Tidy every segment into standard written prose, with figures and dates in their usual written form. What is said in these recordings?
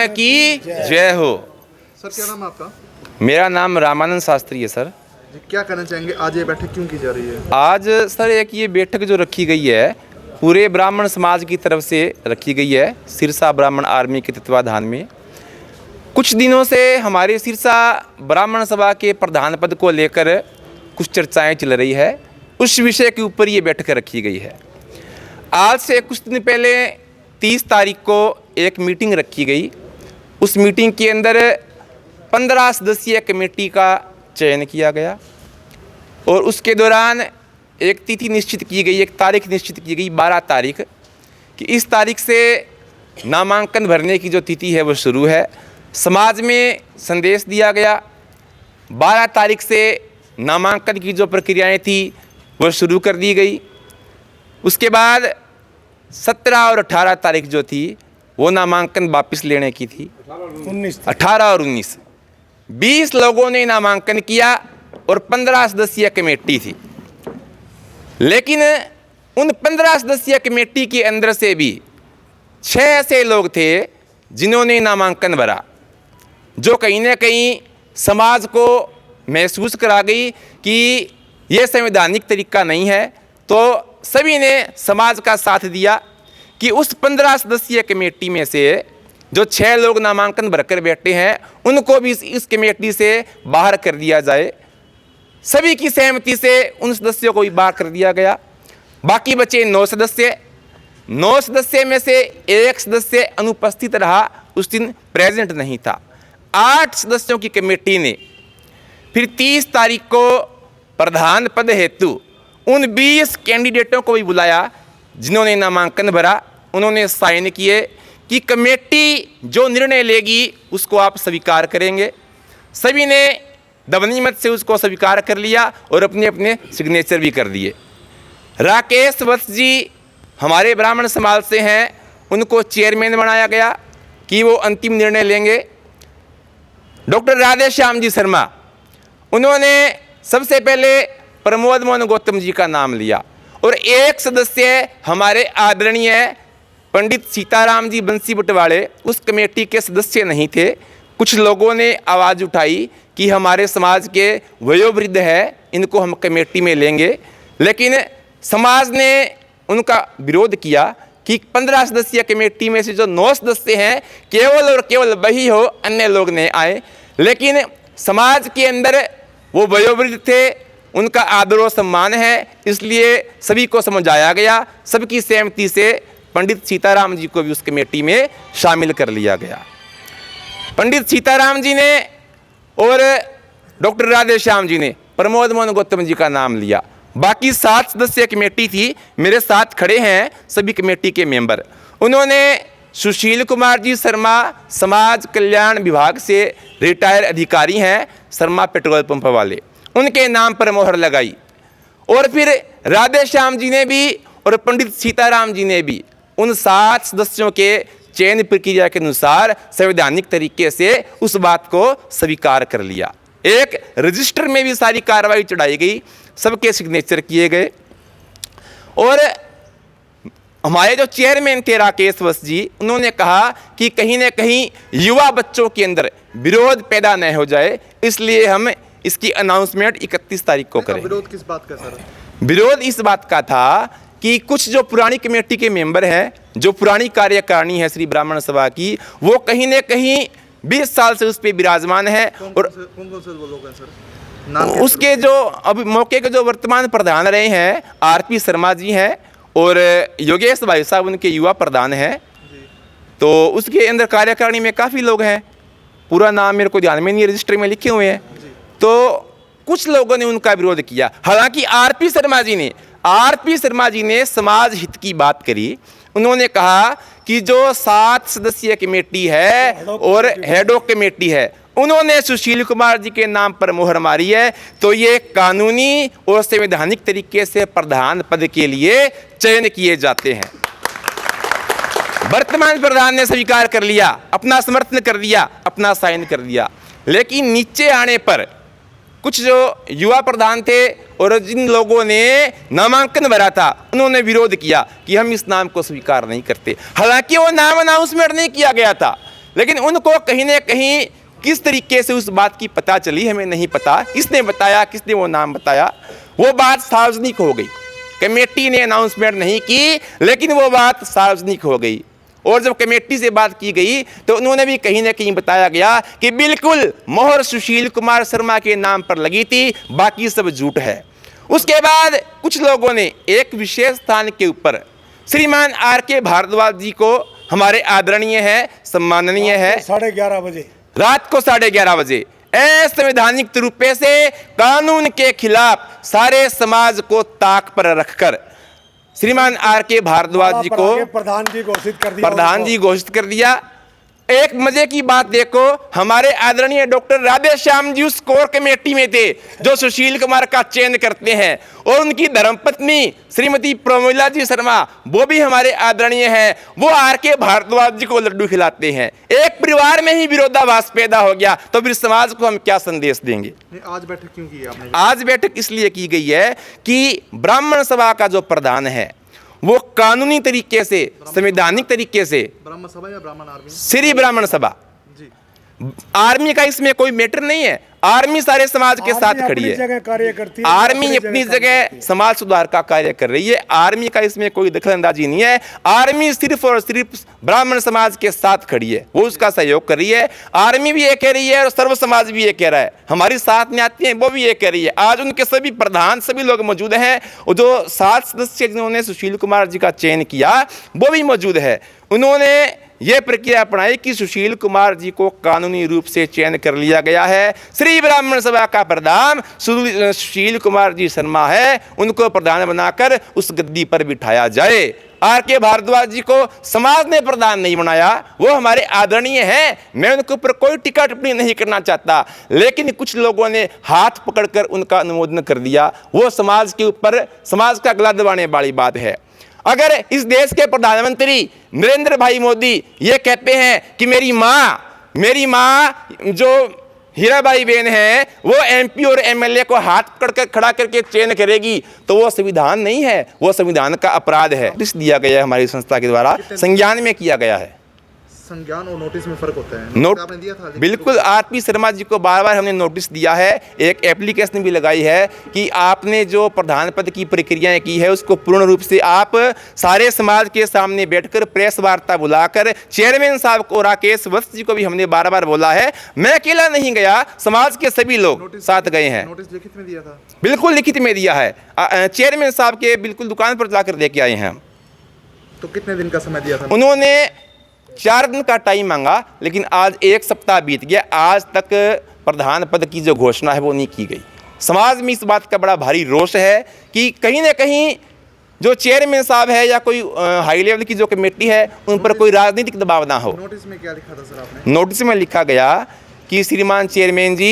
की जय हो। सर क्या नाम है आपका? मेरा नाम रामानंद शास्त्री है सर। जी, क्या कहना चाहेंगे, आज ये बैठक क्यों की जा रही है? आज सर एक ये बैठक जो रखी गई है पूरे ब्राह्मण समाज की तरफ से रखी गई है सिरसा ब्राह्मण आर्मी के तत्वाधान में। कुछ दिनों से हमारे सिरसा ब्राह्मण सभा के प्रधान पद को लेकर कुछ चर्चाएं चल रही है, उस विषय के ऊपर ये बैठक रखी गई है। आज से कुछ दिन पहले 30 तारीख को एक मीटिंग रखी गई। उस मीटिंग के अंदर 15 सदस्यीय कमेटी का चयन किया गया और उसके दौरान एक तिथि निश्चित की गई, एक तारीख निश्चित की गई 12 तारीख कि इस तारीख से नामांकन भरने की जो तिथि है वो शुरू है। समाज में संदेश दिया गया 12 तारीख से नामांकन की जो प्रक्रियाएं थी वो शुरू कर दी गई। उसके बाद 17 और 18 तारीख जो थी वो नामांकन वापस लेने की थी। 18 और 19 20 लोगों ने नामांकन किया और 15 सदस्यीय कमेटी थी। लेकिन उन 15 सदस्यीय कमेटी के अंदर से भी 6 ऐसे लोग थे जिन्होंने नामांकन भरा, जो कहीं ना कहीं समाज को महसूस करा गई कि यह संवैधानिक तरीका नहीं है। तो सभी ने समाज का साथ दिया कि उस 15 सदस्यीय कमेटी में से जो 6 लोग नामांकन भरकर बैठे हैं उनको भी इस कमेटी से बाहर कर दिया जाए। सभी की सहमति से उन सदस्यों को भी बाहर कर दिया गया। बाकी बचे 9 सदस्य। 9 सदस्य में से एक सदस्य अनुपस्थित रहा, उस दिन प्रेजेंट नहीं था। 8 सदस्यों की कमेटी ने फिर 30 तारीख को प्रधान पद हेतु उन 20 कैंडिडेटों को भी बुलाया जिन्होंने नामांकन भरा। उन्होंने साइन किए कि कमेटी जो निर्णय लेगी उसको आप स्वीकार करेंगे। सभी ने दबनी मत से उसको स्वीकार कर लिया और अपने अपने सिग्नेचर भी कर दिए। राकेश वत्स जी हमारे ब्राह्मण समाज से हैं, उनको चेयरमैन बनाया गया कि वो अंतिम निर्णय लेंगे। डॉक्टर राधे श्याम जी शर्मा, उन्होंने सबसे पहले प्रमोद मोहन गौतम जी का नाम लिया और एक सदस्य हमारे आदरणीय पंडित सीताराम जी बंसी बटवाड़े उस कमेटी के सदस्य नहीं थे। कुछ लोगों ने आवाज़ उठाई कि हमारे समाज के वयोवृद्ध है, इनको हम कमेटी में लेंगे, लेकिन समाज ने उनका विरोध किया कि 15 सदस्यीय कमेटी में से जो 9 सदस्य हैं केवल और केवल वही हो, अन्य लोग नहीं आए। लेकिन समाज के अंदर वो वयोवृद्ध थे, उनका आदर और सम्मान है, इसलिए सभी को समझाया गया। सबकी सहमति से पंडित सीताराम जी को भी उस कमेटी में शामिल कर लिया गया। पंडित सीताराम जी ने और डॉक्टर राधे श्याम जी ने प्रमोद मोहन गौतम जी का नाम लिया। बाकी 7 सदस्यीय कमेटी थी, मेरे साथ खड़े हैं सभी कमेटी के मेंबर। उन्होंने सुशील कुमार जी शर्मा समाज कल्याण विभाग से रिटायर अधिकारी हैं, शर्मा पेट्रोल पंप वाले, उनके नाम पर मोहर लगाई। और फिर राधे श्याम जी ने भी और पंडित सीताराम जी ने भी उन 7 सदस्यों के चयन प्रक्रिया के अनुसार संवैधानिक तरीके से उस बात को स्वीकार कर लिया। एक रजिस्टर में भी सारी कार्रवाई चढ़ाई गई, सबके सिग्नेचर किए गए। और हमारे जो चेयरमैन थे राकेश वत्स जी, उन्होंने कहा कि कहीं ना कहीं युवा बच्चों के अंदर विरोध पैदा न हो जाए, इसलिए हम इसकी अनाउंसमेंट 31 तारीख को करें। विरोध किस बात का सर? विरोध इस बात का था कि कुछ जो पुरानी कमेटी के मेंबर हैं, जो पुरानी कार्यकारिणी है श्री ब्राह्मण सभा की, वो कहीं न कहीं 20 साल से उस पर विराजमान है। और कौन से वो लोग हैं सर? उसके जो अभी मौके के जो वर्तमान प्रधान रहे हैं आरपी शर्मा जी हैं और योगेश भाई साहब उनके युवा प्रधान हैं। तो उसके अंदर कार्यकारिणी में काफ़ी लोग हैं, पूरा नाम मेरे को ध्यान में नहीं, रजिस्टर में लिखे हुए हैं। तो कुछ लोगों ने उनका विरोध किया। हालांकि आरपी शर्मा जी ने समाज हित की बात करी। उन्होंने कहा कि जो 7 सदस्यीय कमेटी है और हेड ऑफ कमेटी है, उन्होंने सुशील कुमार जी के नाम पर मोहर मारी है, तो ये कानूनी और संवैधानिक तरीके से प्रधान पद के लिए चयन किए जाते हैं। वर्तमान प्रधान ने स्वीकार कर लिया, अपना समर्थन कर दिया, अपना साइन कर दिया। लेकिन नीचे आने पर कुछ जो युवा प्रधान थे और जिन लोगों ने नामांकन भरा था, उन्होंने विरोध किया कि हम इस नाम को स्वीकार नहीं करते। हालांकि वो नाम अनाउंसमेंट नहीं किया गया था, लेकिन उनको कहीं ना कहीं किस तरीके से उस बात की पता चली हमें नहीं पता, किसने बताया, किसने वो नाम बताया, वो बात सार्वजनिक हो गई। कमेटी ने अनाउंसमेंट नहीं की, लेकिन वो बात सार्वजनिक हो गई। और जब कमेटी से बात की गई तो उन्होंने भी कहीं ना कहीं बताया गया कि बिल्कुल मोहर सुशील कुमार शर्मा के नाम पर लगी थी, बाकी सब झूठ है। उसके बाद कुछ लोगों ने एक विशेष स्थान के ऊपर श्रीमान R.K. भारद्वाज जी को, हमारे आदरणीय है, सम्माननीय है, 11:30 बजे रात को 11:30 बजे असंवैधानिक तरीके से कानून के खिलाफ सारे समाज को ताक पर रखकर श्रीमान R.K. भारद्वाज जी को प्रधान जी घोषित कर दिया। एक मजे की बात देखो, हमारे आदरणीय डॉक्टर राधेश्याम जी उस कोर कमेटी में थे जो सुशील कुमार का चयन करते हैं, और उनकी धर्मपत्नी श्रीमती प्रमिला जी शर्मा, वो भी हमारे आदरणीय हैं, वो R.K. भारद्वाज जी को लड्डू खिलाते हैं। एक परिवार में ही विरोधाभास पैदा हो गया, तो फिर समाज को हम क्या संदेश देंगे? आज बैठक क्यों की आपने? आज बैठक इसलिए की गई है कि ब्राह्मण सभा का जो प्रधान है वो कानूनी तरीके से, संवैधानिक तरीके से, ब्राह्मण सभा या ब्राह्मण आर्मी? श्री ब्राह्मण सभा, जी। आर्मी का इसमें कोई मैटर नहीं है। आर्मी सारे समाज के साथ खड़ी है, कार्य करती है, आर्मी अपनी जगह समाज सुधार का कार्य कर रही है। आर्मी का इसमें कोई दखलंदाजी नहीं है। आर्मी सिर्फ और सिर्फ ब्राह्मण समाज के साथ खड़ी है, वो उसका सहयोग कर रही है। आर्मी भी ये कह रही है और सर्व समाज भी ये कह रहा है, हमारी साथ में आती है, वो भी ये कह रही है। आज उनके सभी प्रधान, सभी लोग मौजूद हैं, और जो 7 सदस्य जिन्होंने सुशील कुमार जी का चयन किया वो भी मौजूद है। उन्होंने ये प्रक्रिया अपनाई कि सुशील कुमार जी को कानूनी रूप से चयन कर लिया गया है। श्री ब्राह्मण सभा का प्रधान सुशील कुमार जी शर्मा है, उनको प्रधान बनाकर उस गद्दी पर बिठाया जाए। R.K. भारद्वाज जी को समाज ने प्रधान नहीं बनाया, वो हमारे आदरणीय हैं, मैं उनके ऊपर कोई टिक्का टिप्पणी नहीं करना चाहता, लेकिन कुछ लोगों ने हाथ पकड़कर उनका अनुमोदन कर दिया। वो समाज के ऊपर, समाज का गला दबाने वाली बात है। अगर इस देश के प्रधानमंत्री नरेंद्र भाई मोदी ये कहते हैं कि मेरी माँ जो हीराबाई बहन है वो MP और MLA को हाथ पकड़कर खड़ा करके चयन करेगी, तो वो संविधान नहीं है, वो संविधान का अपराध है। नोटिस दिया गया है हमारी संस्था के द्वारा, संज्ञान में किया गया है। संज्ञान और नोटिस में फर्क होता है? नोट आपने दिया था? बिल्कुल, R.P. शर्मा जी को बार बार हमने नोटिस दिया है, एक एप्लीकेशन भी लगाई है कि आपने जो प्रधान पद की प्रक्रियाएं की है उसको पूर्ण रूप से आप सारे समाज के सामने बैठकर प्रेस वार्ता बुलाकर, चेयरमैन साहब को राकेश वत्स जी को भी हमने बार बार बोला है, मैं अकेला नहीं गया, समाज के सभी लोग साथ गए हैं। नोटिस लिखित में दिया था? बिल्कुल लिखित में दिया है, चेयरमैन साहब के बिल्कुल दुकान पर जाकर लेके आए हैं। तो कितने दिन का समय दिया था? उन्होंने 4 दिन का टाइम मांगा, लेकिन आज 1 सप्ताह बीत गया, आज तक प्रधान पद की जो घोषणा है वो नहीं की गई। समाज में इस बात का बड़ा भारी रोष है कि कहीं ना कहीं जो चेयरमैन साहब है या कोई हाई लेवल की जो कमेटी है उन पर कोई राजनीतिक दबाव ना हो। नोटिस में क्या लिखा था सर आपने? नोटिस में लिखा गया कि श्रीमान चेयरमैन जी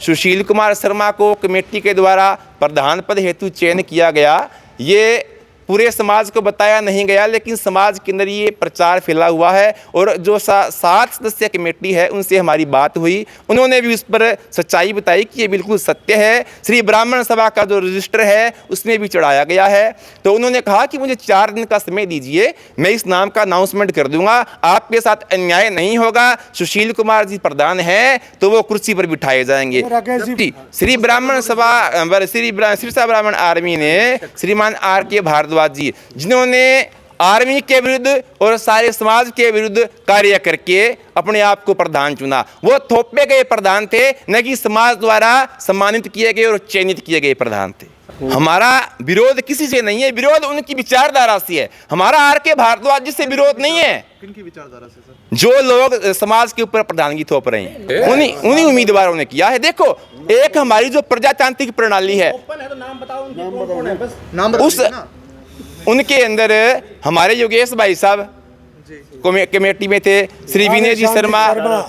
सुशील कुमार शर्मा को कमेटी के द्वारा प्रधान पद हेतु चयन किया गया, ये पूरे समाज को बताया नहीं गया, लेकिन समाज के अंदर ये प्रचार फैला हुआ है। और जो 7 सदस्य कमेटी है उनसे हमारी बात हुई, उन्होंने भी उस पर सच्चाई बताई कि ये बिल्कुल सत्य है। श्री ब्राह्मण सभा का जो रजिस्टर है उसमें भी चढ़ाया गया है। तो उन्होंने कहा कि मुझे 4 दिन का समय दीजिए, मैं इस नाम का अनाउंसमेंट कर दूंगा, आपके साथ अन्याय नहीं होगा, सुशील कुमार जी प्रधान है तो वो कुर्सी पर बिठाए जाएंगे। श्री ब्राह्मण सभा, सिरसा ब्राह्मण आर्मी ने श्रीमान R.K. भारद्वाज जी, जिन्होंने आर्मी के विरुद्ध और सारे समाज के विरुद्ध कार्य करके अपने आप को प्रधान चुना, वो थोपे गए प्रधान थे, न कि समाज द्वारा सम्मानित किए गए और चयनित किए गए प्रधान थे। हमारा विरोध किसी से नहीं है, विरोध उनकी विचारधारा से है। हमारा R.K. भारद्वाज जी से विरोध नहीं है। किनकी विचारधारा से सर? जो लोग समाज के ऊपर प्रधानगी थोप रहे हैं उन्हीं उम्मीदवारों ने किया है। देखो, एक हमारी जो प्रजातांत्रिक प्रणाली है, उनके अंदर हमारे योगेश भाई साहब कमेटी में थे, श्री विनय जी शर्मा,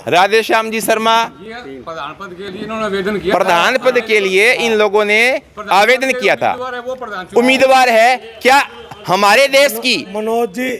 राधेश्याम जी शर्मा, प्रधान पद के लिए इन्होंने आवेदन किया। प्रधान पद के लिए इन लोगों ने आवेदन किया था। उम्मीदवार है क्या हमारे देश की? मनोज जी,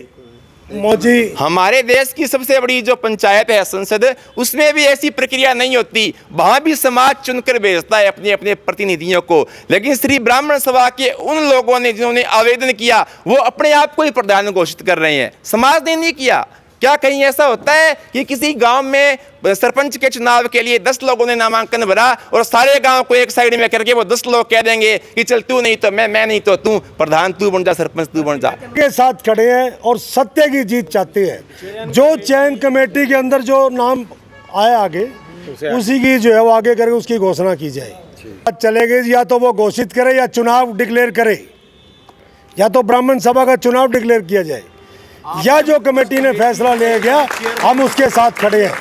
मोजी, हमारे देश की सबसे बड़ी जो पंचायत है, संसद, उसमें भी ऐसी प्रक्रिया नहीं होती, वहां भी समाज चुनकर भेजता है अपने अपने प्रतिनिधियों को। लेकिन श्री ब्राह्मण सभा के उन लोगों ने जिन्होंने आवेदन किया वो अपने आप को ही प्रधान घोषित कर रहे हैं, समाज ने नहीं किया। क्या कहीं ऐसा होता है कि किसी गांव में सरपंच के चुनाव के लिए 10 लोगों ने नामांकन भरा और सारे गांव को एक साइड में करके वो 10 लोग कह देंगे कि चल तू नहीं तो मैं नहीं तो तू, प्रधान तू बन जा, सरपंच तू बन जा। के साथ खड़े हैं और सत्य की जीत चाहते हैं। जो चयन कमेटी के अंदर जो नाम आए आगे, उसी की जो है वो आगे करके उसकी घोषणा की जाए। चलेगी या तो वो घोषित करे या चुनाव डिक्लेयर करे, या तो ब्राह्मण सभा का चुनाव डिक्लेयर किया जाए, या जो कमेटी ने फैसला ले गया हम उसके साथ खड़े हैं।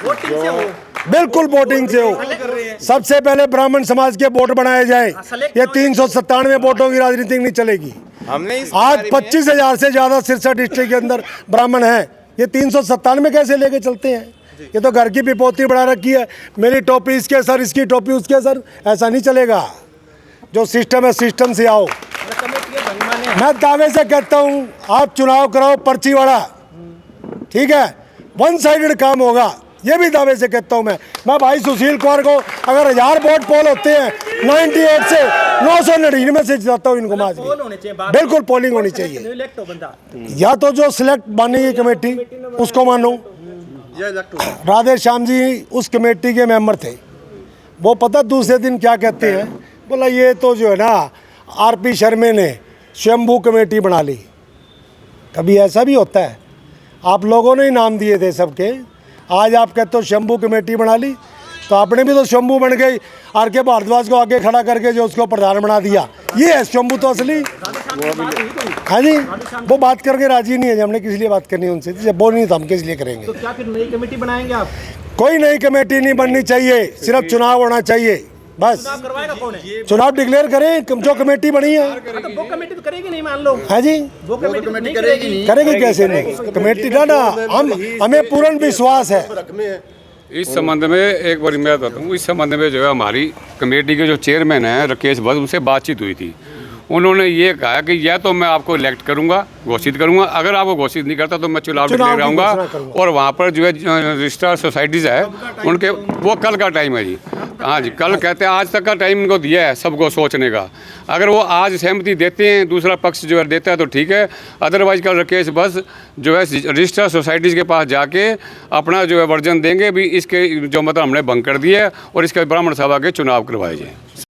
बिल्कुल वोटिंग से हो। सबसे पहले ब्राह्मण समाज के वोट बनाए जाए। ये 397 वोटों की राजनीति नहीं चलेगी। हमने आज 25,000 से ज्यादा सिरसा डिस्ट्रिक्ट के अंदर ब्राह्मण हैं, ये 397 कैसे लेके चलते हैं? ये तो घर की पिपोती बढ़ा रखी है, मेरी टोपी इसके सर, इसकी टोपी उसके सर, ऐसा नहीं चलेगा। जो सिस्टम है सिस्टम से आओ। मैं दावे से कहता हूं आप चुनाव कराओ पर्ची वाला, ठीक है, वन साइडेड काम होगा, ये भी दावे से कहता हूं मैं भाई सुशील कुमार को अगर 1000 वोट पोल होते हैं 98 से 999 से जिताता हूं इनको। मैं बिल्कुल पोलिंग होनी चाहिए। या तो जो सिलेक्ट मानेगी कमेटी उसको मानो। राधे श्याम जी उस कमेटी के मेंबर थे, वो पता दूसरे दिन क्या कहते हैं, बोला ये तो जो है ना आरपी शर्मा ने शंभू कमेटी बना ली। कभी ऐसा भी होता है? आप लोगों ने ही नाम दिए थे सबके, आज आप कहते हो शंभू कमेटी बना ली, तो आपने भी तो शंभू बन गई। आर के भारद्वाज को आगे खड़ा करके जो उसको प्रधान बना दिया, ये है शंभू तो असली। हाँ जी, वो बात करके राजी नहीं है। हमने किस लिए बात करनी है उनसे? जब वो नहीं था हम किस लिए करेंगे? तो क्या फिर नई कमेटी बनाएंगे आप? कोई नई कमेटी नहीं बननी चाहिए, सिर्फ चुनाव होना चाहिए बस। करवाएगा कौन है? चुनाव डिक्लेयर करें जो कमेटी बनी है। तो वो कमेटी तो करेगी नहीं, मान लो। हाँ जी, वो कमेटी नहीं करेगी। करेगी कैसे नहीं? कमेटी ना हमें पूर्ण विश्वास है। इस संबंध में एक बार मैं बताता हूँ, इस संबंध में जो है हमारी कमेटी के जो चेयरमैन हैं राकेश भट्ट, उनसे बातचीत हुई थी। उन्होंने ये कहा कि या तो मैं आपको इलेक्ट करूंगा, घोषित करूंगा, अगर आपको घोषित नहीं करता तो मैं चुनाव डिक्लेयर कराऊंगा। और वहाँ पर जो है रजिस्ट्रार सोसाइटीज़ है उनके, वो कल का टाइम है जी। हाँ जी, कल कहते हैं, आज तक का टाइम इनको दिया है सबको सोचने का। अगर वो आज सहमति देते हैं, दूसरा पक्ष जो है देता है तो ठीक है, अदरवाइज कल राकेश बस जो है रजिस्ट्रार सोसाइटीज़ के पास जाके अपना जो है वर्जन देंगे भी इसके जो मतलब हमने भंग कर दिया है और इसके ब्राह्मण सभा के चुनाव करवाए जाए।